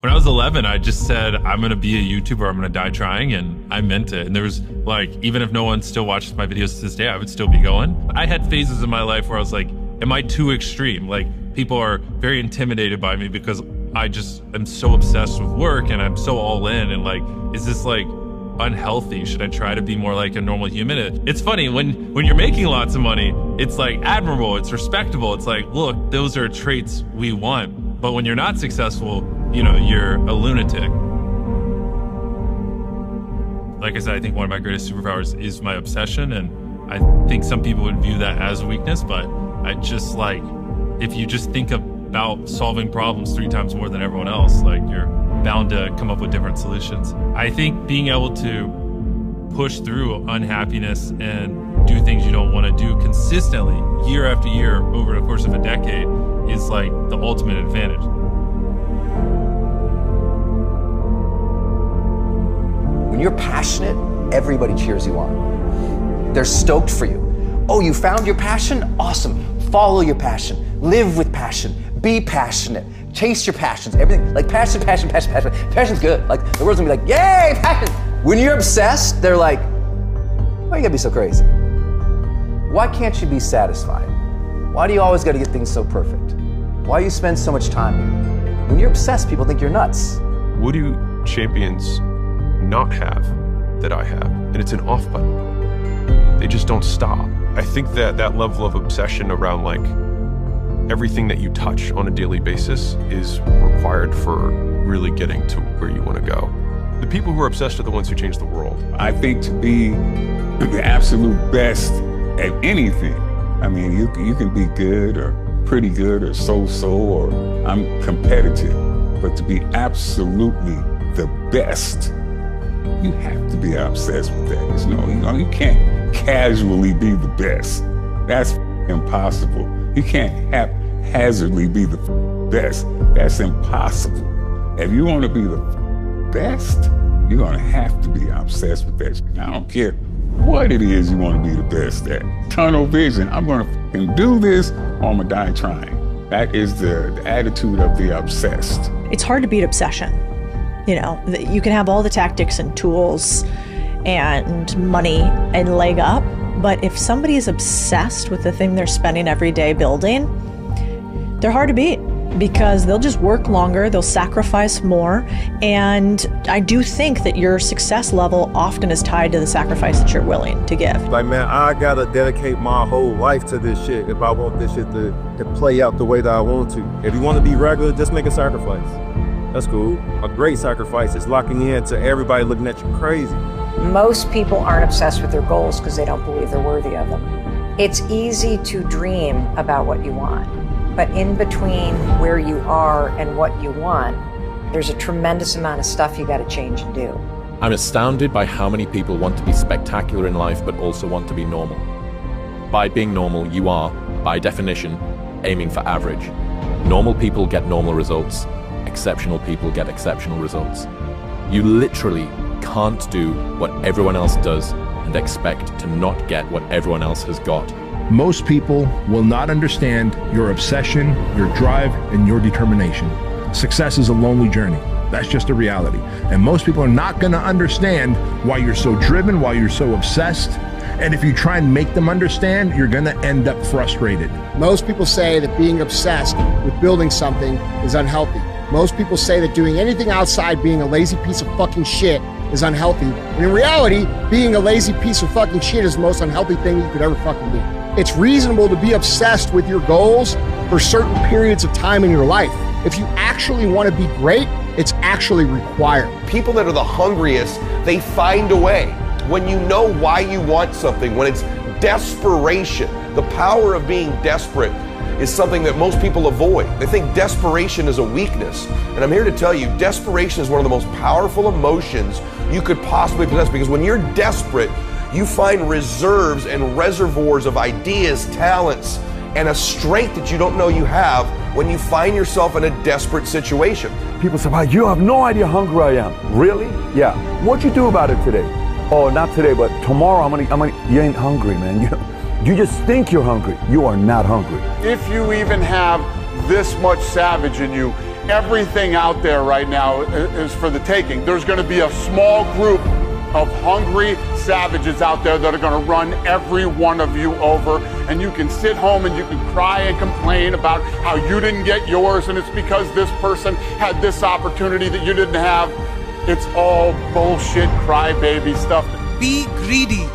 When I was 11, I just said, I'm going to be a YouTuber. I'm going to die trying. And I meant it. And there was like, even if no one still watches my videos to this day, I would still be going. I had phases in my life where I was like, am I too extreme? Like, people are very intimidated by me because I just am so obsessed with work and I'm so all in. And like, is this like unhealthy? Should I try to be more like a normal human? It's funny, when you're making lots of money, it's like admirable, it's respectable. It's like, look, those are traits we want. But when you're not successful, you know, you're a lunatic. Like I said, I think one of my greatest superpowers is my obsession, and I think some people would view that as a weakness, but I just like, if you just think about solving problems 3 times more than everyone else, like you're bound to come up with different solutions. I think being able to push through unhappiness and do things you don't want to do consistently, year after year, over the course of a decade, is like the ultimate advantage. When you're passionate, everybody cheers you on. They're stoked for you. Oh, you found your passion? Awesome. Follow your passion. Live with passion. Be passionate. Chase your passions. Everything, like passion. Passion's good. Like, the world's gonna be like, yay, passion. When you're obsessed, they're like, why you gotta be so crazy? Why can't you be satisfied? Why do you always gotta get things so perfect? Why do you spend so much time here? When you're obsessed, people think you're nuts. What do champions not have that I have? And it's an off button. They just don't stop. I think that that level of obsession around like everything that you touch on a daily basis is required for really getting to where you want to go. The people who are obsessed are the ones who change the world. I think to be the absolute best at anything, I mean, you can be good or pretty good or so-so, or I'm competitive, but to be absolutely the best, you have to be obsessed with that. You know, you can't casually be the best. That's impossible. You can't haphazardly be the best. That's impossible. If you want to be the best, you're going to have to be obsessed with that. I don't care what it is you want to be the best at. Tunnel vision. I'm going to do this or I'm going to die trying. That is the attitude of the obsessed. It's hard to beat obsession. You know, you can have all the tactics and tools and money and leg up, but if somebody is obsessed with the thing they're spending every day building, they're hard to beat because they'll just work longer, they'll sacrifice more, and I do think that your success level often is tied to the sacrifice that you're willing to give. Like, man, I gotta dedicate my whole life to this shit if I want this shit to play out the way that I want to. If you want to be regular, just make a sacrifice. That's cool. A great sacrifice is locking you into everybody looking at you crazy. Most people aren't obsessed with their goals because they don't believe they're worthy of them. It's easy to dream about what you want, but in between where you are and what you want, there's a tremendous amount of stuff you got to change and do. I'm astounded by how many people want to be spectacular in life but also want to be normal. By being normal, you are, by definition, aiming for average. Normal people get normal results. Exceptional people get exceptional results. You literally can't do what everyone else does and expect to not get what everyone else has got. Most people will not understand your obsession, your drive, and your determination. Success is a lonely journey. That's just a reality. And most people are not going to understand why you're so driven, why you're so obsessed. And if you try and make them understand, you're going to end up frustrated. Most people say that being obsessed with building something is unhealthy. Most people say that doing anything outside being a lazy piece of fucking shit is unhealthy. And in reality, being a lazy piece of fucking shit is the most unhealthy thing you could ever fucking be. It's reasonable to be obsessed with your goals for certain periods of time in your life. If you actually want to be great, it's actually required. People that are the hungriest, they find a way. When you know why you want something, when it's desperation, the power of being desperate is something that most people avoid. They think desperation is a weakness. And I'm here to tell you, desperation is one of the most powerful emotions you could possibly possess, because when you're desperate, you find reserves and reservoirs of ideas, talents, and a strength that you don't know you have when you find yourself in a desperate situation. People say, wow, you have no idea how hungry I am. Really? Yeah. What'd you do about it today? Oh, not today, but tomorrow you ain't hungry, man. You just think you're hungry. You are not hungry. If you even have this much savage in you, everything out there right now is for the taking. There's going to be a small group of hungry savages out there that are going to run every one of you over, and you can sit home and you can cry and complain about how you didn't get yours and it's because this person had this opportunity that you didn't have. It's all bullshit crybaby stuff. Be greedy.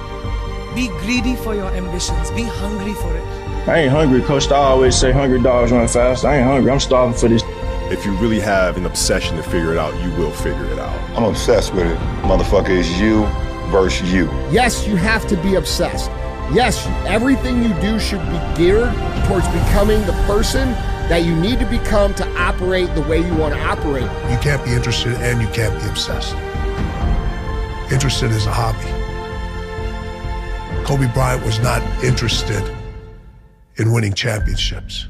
Be greedy for your ambitions. Be hungry for it. I ain't hungry. Coach Star always say hungry dogs run fast. I ain't hungry. I'm starving for this. If you really have an obsession to figure it out, you will figure it out. I'm obsessed with it. Motherfucker, is you versus you. Yes, you have to be obsessed. Yes, everything you do should be geared towards becoming the person that you need to become to operate the way you want to operate. You can't be interested and you can't be obsessed. Interested is a hobby. Kobe Bryant was not interested in winning championships.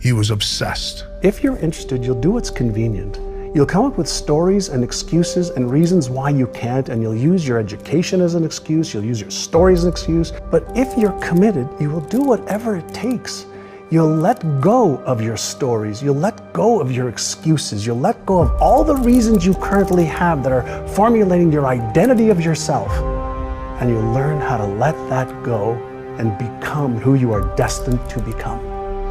He was obsessed. If you're interested, you'll do what's convenient. You'll come up with stories and excuses and reasons why you can't, and you'll use your education as an excuse, you'll use your stories as an excuse. But if you're committed, you will do whatever it takes. You'll let go of your stories, you'll let go of your excuses, you'll let go of all the reasons you currently have that are formulating your identity of yourself, and you'll learn how to let that go and become who you are destined to become.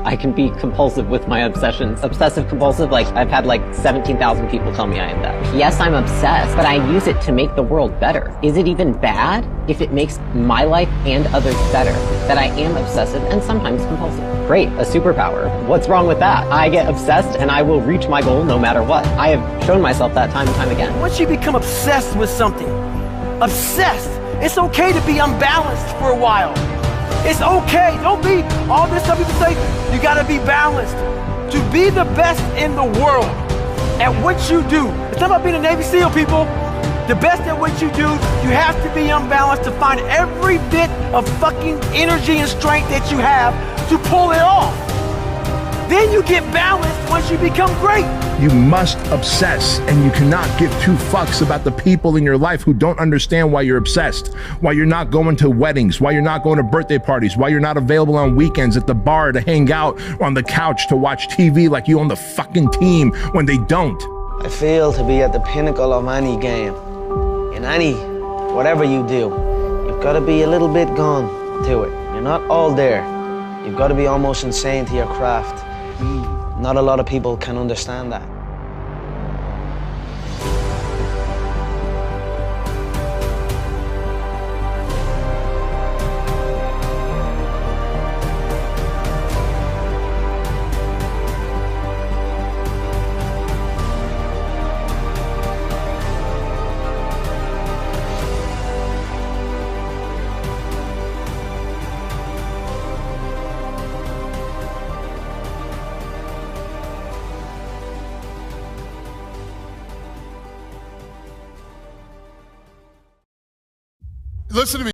I can be compulsive with my obsessions. Obsessive compulsive, like I've had like 17,000 people tell me I am that. Yes, I'm obsessed, but I use it to make the world better. Is it even bad if it makes my life and others better that I am obsessive and sometimes compulsive? Great, a superpower. What's wrong with that? I get obsessed and I will reach my goal no matter what. I have shown myself that time and time again. Once you become obsessed with something, obsessed, it's okay to be unbalanced for a while. It's okay. Don't be all this stuff people say. You got to be balanced. To be the best in the world at what you do. It's not about being a Navy SEAL, people. The best at what you do, you have to be unbalanced to find every bit of fucking energy and strength that you have to pull it off. Then you get balanced once you become great. You must obsess, and you cannot give two fucks about the people in your life who don't understand why you're obsessed, why you're not going to weddings, why you're not going to birthday parties, why you're not available on weekends at the bar to hang out or on the couch to watch TV like you own the fucking team when they don't. I feel to be at the pinnacle of any game, in any, whatever you do, you've got to be a little bit gone to it. You're not all there. You've got to be almost insane to your craft. Not a lot of people can understand that. Listen to me.